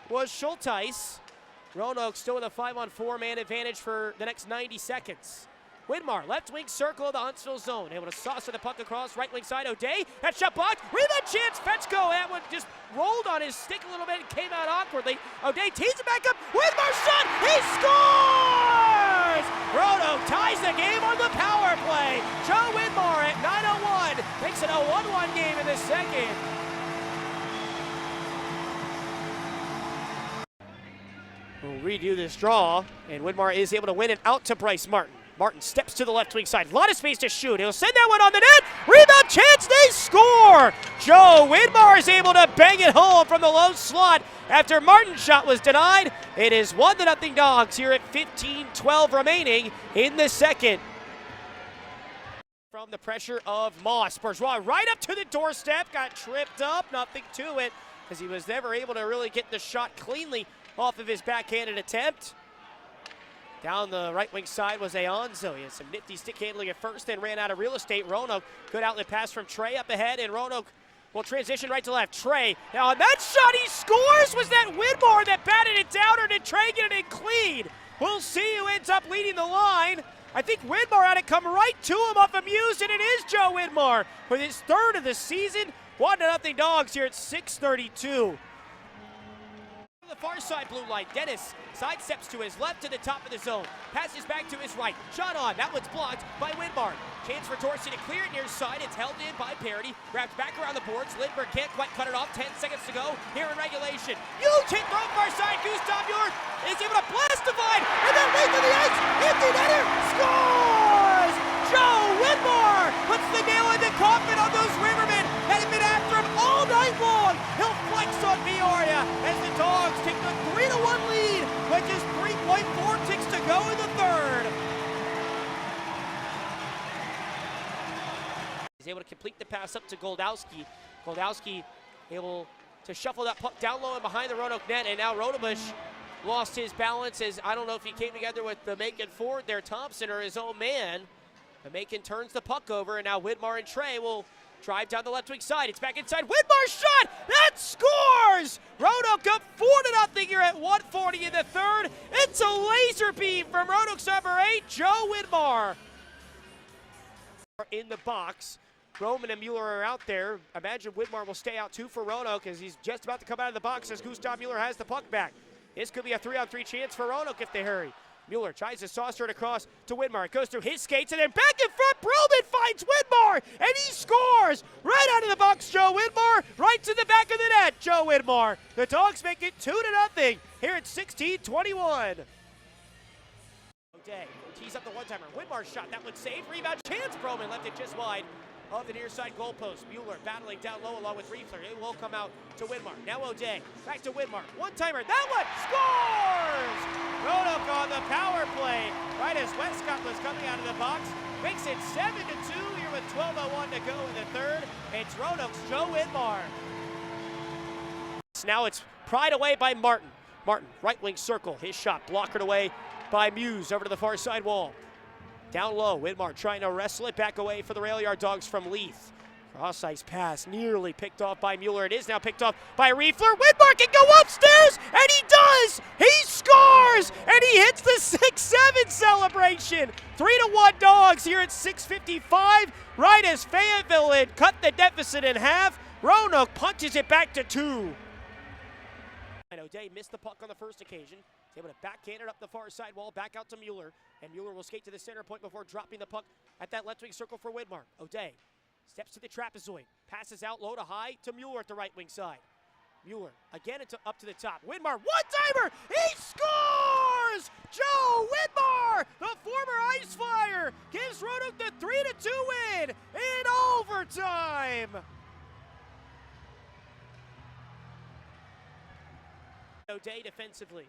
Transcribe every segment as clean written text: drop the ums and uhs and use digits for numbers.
Was Schulteis. Roanoke still with a 5-on-4 man advantage for the next 90 seconds. Widmar, left wing circle of the Huntsville zone. Able to saucer the puck across, right wing side. O'Day, that shot blocked. Rebound chance, Fetchko. That one just rolled on his stick a little bit and came out awkwardly. O'Day tees it back up. Widmar shot, he scores! Roanoke ties the game on the power play. Joe Widmar at 9:01 makes it a 1-1 game in the second. We'll redo this draw, and Widmar is able to win it out to Bryce Martin. Martin steps to the left wing side. A lot of space to shoot. He'll send that one on the net. Rebound chance. They score. Joe Widmar is able to bang it home from the low slot after Martin's shot was denied. It is 1-0 Dogs here at 15:12 remaining in the second. From the pressure of Moss. Bourgeois right up to the doorstep. Got tripped up. Nothing to it as he was never able to really get the shot cleanly off of his backhanded attempt. Down the right wing side was Aonzo. He had some nifty stick handling at first, then ran out of real estate. Roanoke, good outlet pass from Trey up ahead, and Roanoke will transition right to left. Trey, now on that shot he scores! Was that Widmar that batted it down, or did Trey get it in clean? We'll see who ends up leading the line. I think Widmar had it come right to him off amused, and it is Joe Widmar with his third of the season. 1-0 Dogs here at 6:32. The far side blue line, Dennis sidesteps to his left to the top of the zone. Passes back to his right. Shot on. That one's blocked by Widmar. Chance for Dorsey to clear it near side. It's held in by Parody. Wrapped back around the boards. Lindbergh can't quite cut it off. 10 seconds to go here in regulation. Huge hit throw far side. Gustav Mueller is able to blast divide. And then late to the ice. Empty netter. Scores! Joe Widmar puts the nail in the coffin on those Rivermen that have been after him all night long. He'll flex on Peoria as the Dogs take the 3-1 lead with just 3.4 ticks to go in the third. He's able to complete the pass up to Goldowski. Goldowski able to shuffle that puck down low and behind the Roanoke net, and now Rotobush lost his balance as I don't know if he came together with the Macon forward there, Thompson, or his own man. But Macon turns the puck over, and now Widmar and Trey will drive down the left wing side. It's back inside. Widmar's shot! That scores! Roanoke up 4-0 here at 1:40 in the third. It's a laser beam from Roanoke's number 8, Joe Widmar. In the box. Roman and Mueller are out there. Imagine Widmar will stay out too for Roanoke as he's just about to come out of the box as Gustav Mueller has the puck back. This could be a 3-on-3 chance for Roanoke if they hurry. Mueller tries to saucer it across to Widmar. It goes through his skates and then back in front. Broman finds Widmar and he scores right out of the box. Joe Widmar right to the back of the net. Joe Widmar. The Dogs make it 2-0 here at 16:21. O'Day tees up the one-timer. Widmar's shot. That one saved. Rebound chance. Broman left it just wide of the near side goalpost. Mueller battling down low along with Riefler. It will come out to Widmar. Now O'Day back to Widmar. One-timer. That one scores! Roanoke on the power play right as Westcott was coming out of the box. Makes it 7-2 here with 12:01 to go in the third. It's Roanoke's Joe Widmar. Now it's pried away by Martin. Martin, right wing circle. His shot blockered away by Muse over to the far side wall. Down low, Widmar trying to wrestle it back away for the Rail Yard Dogs from Leith. Cross-ice pass nearly picked off by Mueller. It is now picked off by Riefler. Widmar can go upstairs, and he does! He scores, and he hits the 6-7 celebration. 3-1 Dogs here at 6:55, right as Fayetteville had cut the deficit in half. Roanoke punches it back to 2. And O'Day missed the puck on the first occasion. He's able to backhand it up the far side wall, back out to Mueller. And Mueller will skate to the center point before dropping the puck at that left wing circle for Widmar. O'Day steps to the trapezoid, passes out low to high to Mueller at the right wing side. Mueller again up to the top. Widmar, one-timer! He scores! Joe Widmar, the former Ice Flyer, gives Roanoke the 3-2 win in overtime. O'Day defensively.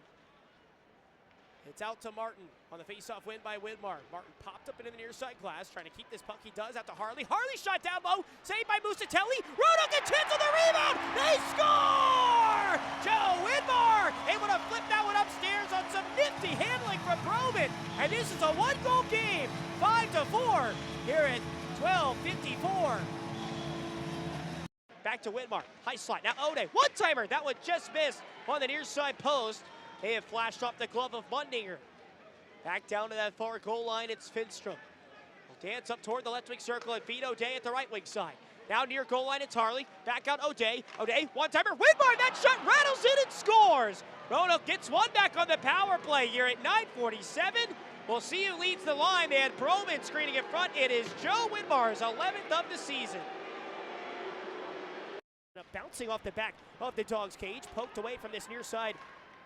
It's out to Martin on the face-off win by Widmar. Martin popped up into the near side glass, trying to keep this puck. He does out to Harley. Harley shot down low, saved by Musatelli. Roanoke a chance on the rebound. They score! Joe Widmar able to flip that one upstairs on some nifty handling from Broman. And this is a one-goal game, 5-4 here at 12:54. back to Widmar. High slot. Now Ode. One-timer. That one just missed on the near side post. They have flashed off the glove of Mundinger. Back down to that far goal line. It's Finstrom. Will dance up toward the left wing circle and feed O'Day at the right wing side. Now near goal line, it's Harley. Back out O'Day. O'Day, one-timer. Widmar, that shot rattles in and scores. Roanoke gets one back on the power play here at 9:47. We'll see who leads the line. They had Broman screening in front. It is Joe Widmar's 11th of the season. Bouncing off the back of the Dogs' cage, poked away from this near side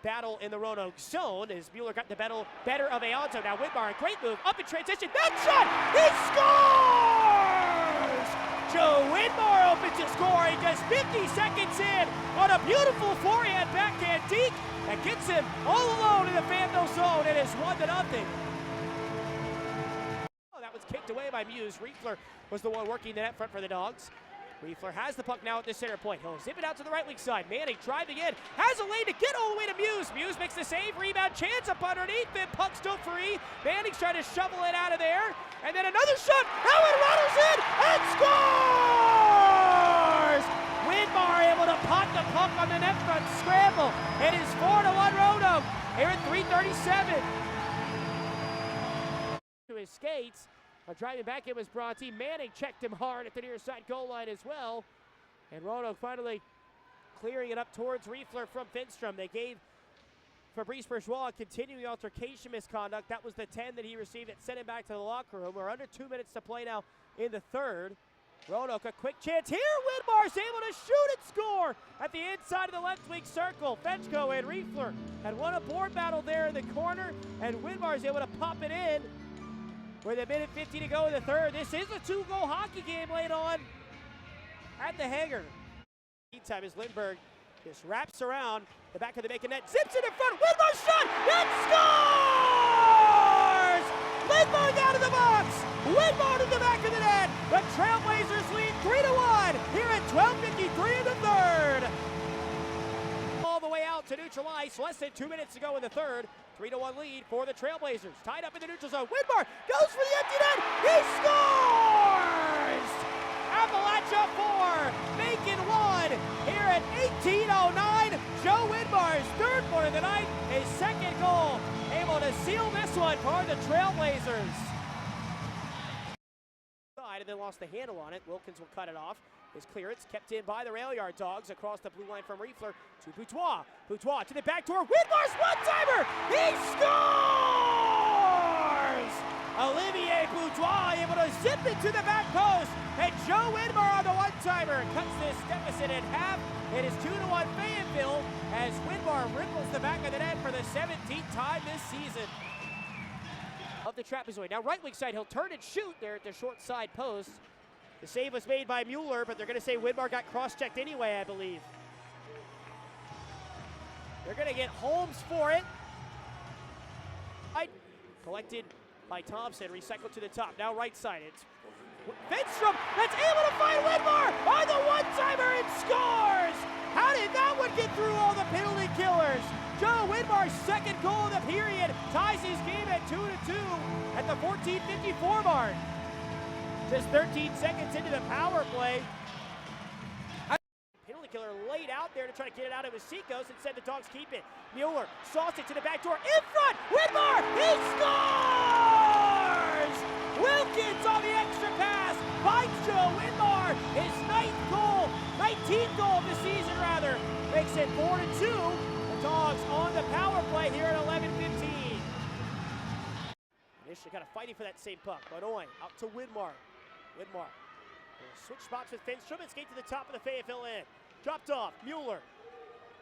battle in the Roanoke zone as Mueller got the better of Aonzo. Now Widmar, a great move, up in transition. That shot, he scores! Joe Widmar opens his scoring just 50 seconds in on a beautiful forehand backhand deke that gets him all alone in the Fanville zone. It is 1-0. Oh, that was kicked away by Muse. Riefler was the one working the net front for the Dogs. Riefler has the puck now at the center point. He'll zip it out to the right wing side. Manning driving in, has a lane to get all the way to Muse. Muse makes the save, rebound, chance up underneath, then puck still free. Manning's trying to shovel it out of there. And then another shot, now it rattles in and scores! Widmar able to pot the puck on the net front scramble. It is 4-1 Roanoke here at 3:37. To his skates. Driving back in was Bronte. Manning checked him hard at the near side goal line as well. And Roanoke finally clearing it up towards Riefler from Finstrom. They gave Fabrice Bourgeois a continuing altercation misconduct. That was the 10 that he received. It sent him back to the locker room. We're under 2 minutes to play now in the third. Roanoke, a quick chance here. Widmar's able to shoot and score at the inside of the left wing circle. Fetchko and Riefler had won a board battle there in the corner, and Widmar's able to pop it in. With a minute 50 to go in the third. This is a 2-goal hockey game laid on at the hangar. Meantime, as Lindbergh just wraps around the back of the Macon net, zips it in front. Widmar's shot, that scores! Lindbergh out of the box. Widmar to the back of the net. The Trailblazers lead 3-1 here at 12:53 in the third. All the way out to neutral ice. Less than 2 minutes to go in the third. 3-1 lead for the Trailblazers. Tied up in the neutral zone. Widmar goes for the empty net. He scores! Appalachia 4, Macon 1. Here at 18:09, Joe Widmar's third point of the night. His second goal. Able to seal this one for the Trailblazers. And then lost the handle on it. Wilkins will cut it off. His clearance kept in by the rail yard Dogs across the blue line from Riefler to Boutois. Boutois to the back door. Widmar's one-timer! He scores! Olivier Boutois able to zip it to the back post. And Joe Widmar on the one-timer cuts this deficit in half. It is 2-1 Fayetteville as Widmar ripples the back of the net for the 17th time this season. Of the trapezoid. Now right wing side, he'll turn and shoot there at the short side post. The save was made by Mueller, but they're going to say Widmar got cross-checked anyway, I believe. They're going to get Holmes for it. Collected by Thompson, recycled to the top. Now right side, it's Finstrom that's able to find Widmar on the one-timer and scores! How did that one get through all the penalty killers? Joe Widmar's second goal of the period ties his game at 2-2 at the 14:54 mark. Just 13 seconds into the power play. Penalty killer laid out there to try to get it out of his Seacos. Instead, the Dogs keep it. Mueller sauced it to the back door. In front, Widmar, he scores! Wilkins on the extra pass finds Joe Widmar, his 19th goal of the season rather. Makes it 4-2. Dogs on the power play here at 11:15. Initially kind of fighting for that same puck. Benoit out to Widmar. Widmar will switch spots with Finstrom and skate to the top of the Fayetteville end. Dropped off. Mueller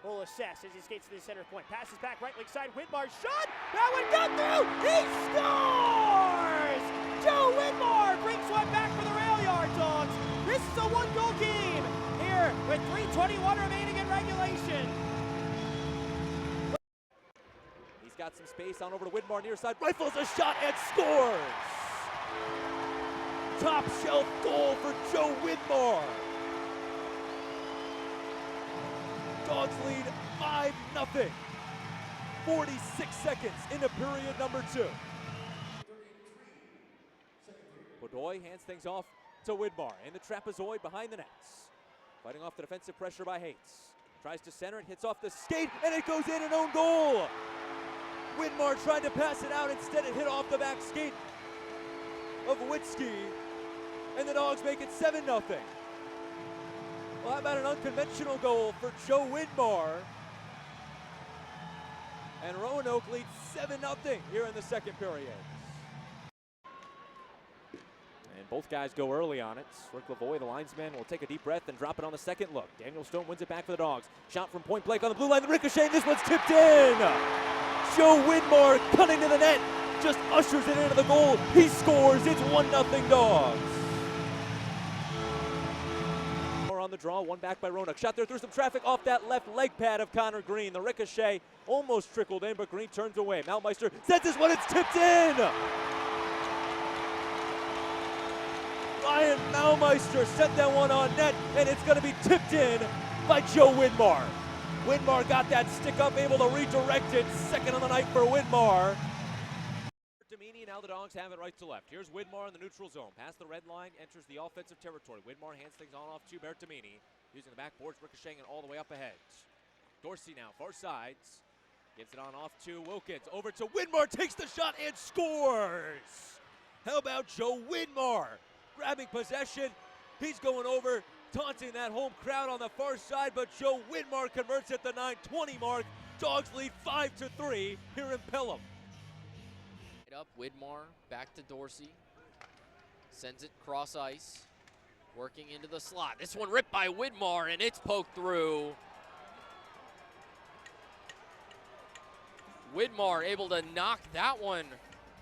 will assess as he skates to the center point. Passes back right wing side. Widmar's shot. That one got through. He scores! Joe Widmar brings one back for the rail yard Dogs. This is a one-goal game here with 3:21 remaining in regulation. Got some space on over to Widmar, near side, rifles a shot and scores! Top shelf goal for Joe Widmar. Dogs lead 5-0. 46 seconds into period number 2. Godoy hands things off to Widmar in the trapezoid behind the nets. Fighting off the defensive pressure by Hates. Tries to center it, hits off the skate, and it goes in, an own goal. Widmar tried to pass it out, instead it hit off the back skate of Witzke, and the Dogs make it 7-0. Well, how about an unconventional goal for Joe Widmar? And Roanoke leads 7-0 here in the second period. And both guys go early on it. Rick Lavoie, the linesman, will take a deep breath and drop it on the second look. Daniel Stone wins it back for the Dogs. Shot from point blank on the blue line, the ricochet, and this one's tipped in! Joe Widmar cutting to the net, just ushers it into the goal. He scores, it's 1-0 Dogs. On the draw, one back by Roanoke. Shot there through some traffic off that left leg pad of Connor Green. The ricochet almost trickled in, but Green turns away. Malmeister sends this one, it's tipped in! Ryan Malmeister sent that one on net, and it's going to be tipped in by Joe Widmar. Widmar got that stick up, able to redirect it. Second on the night for Widmar. Now the Dogs have it right to left. Here's Widmar in the neutral zone. Past the red line, enters the offensive territory. Widmar hands things on off to Bertamini. Using the backboards, ricocheting it all the way up ahead. Dorsey now, far sides. Gives it on off to Wilkins. Over to Widmar, takes the shot and scores! How about Joe Widmar? Grabbing possession. He's going over, taunting that home crowd on the far side, but Joe Widmar converts at the 9:20 mark. Dogs lead 5-3 here in Pelham. Up Widmar, back to Dorsey, sends it cross ice, working into the slot. This one ripped by Widmar, and it's poked through. Widmar able to knock that one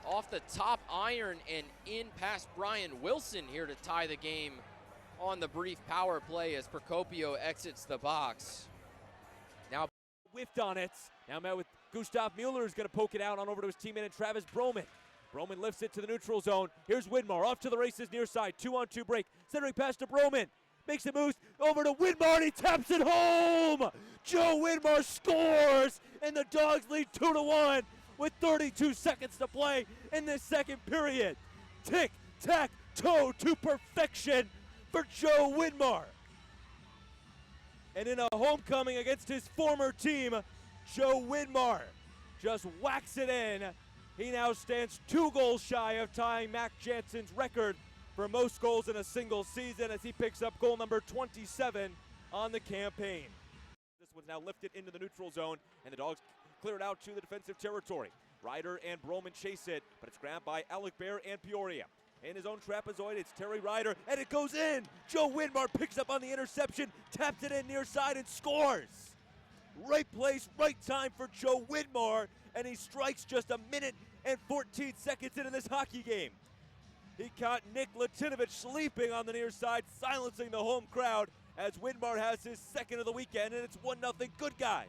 off the top iron and in past Brian Wilson here to tie the game on the brief power play as Procopio exits the box. Now whiffed on it. Now met with Gustav Mueller is going to poke it out on over to his teammate and Travis Broman. Broman lifts it to the neutral zone. Here's Widmar off to the races near side. 2-on-2 break. Centering pass to Broman. Makes it moves over to Widmar and he taps it home. Joe Widmar scores and the Dogs lead 2-1 with 32 seconds to play in this second period. Tic-tac-toe to perfection for Joe Widmar. And in a homecoming against his former team, Joe Widmar just whacks it in. He now stands 2 goals shy of tying Mac Jansen's record for most goals in a single season as he picks up goal number 27 on the campaign. This one's now lifted into the neutral zone, and the Dogs clear it out to the defensive territory. Ryder and Broman chase it, but it's grabbed by Alec Bear and Peoria. In his own trapezoid, it's Terry Ryder, and it goes in. Joe Widmar picks up on the interception, taps it in near side, and scores. Right place, right time for Joe Widmar, and he strikes just 1 minute and 14 seconds into this hockey game. He caught Nick Latinovich sleeping on the near side, silencing the home crowd as Widmar has his second of the weekend, and it's 1-0 Good Guys.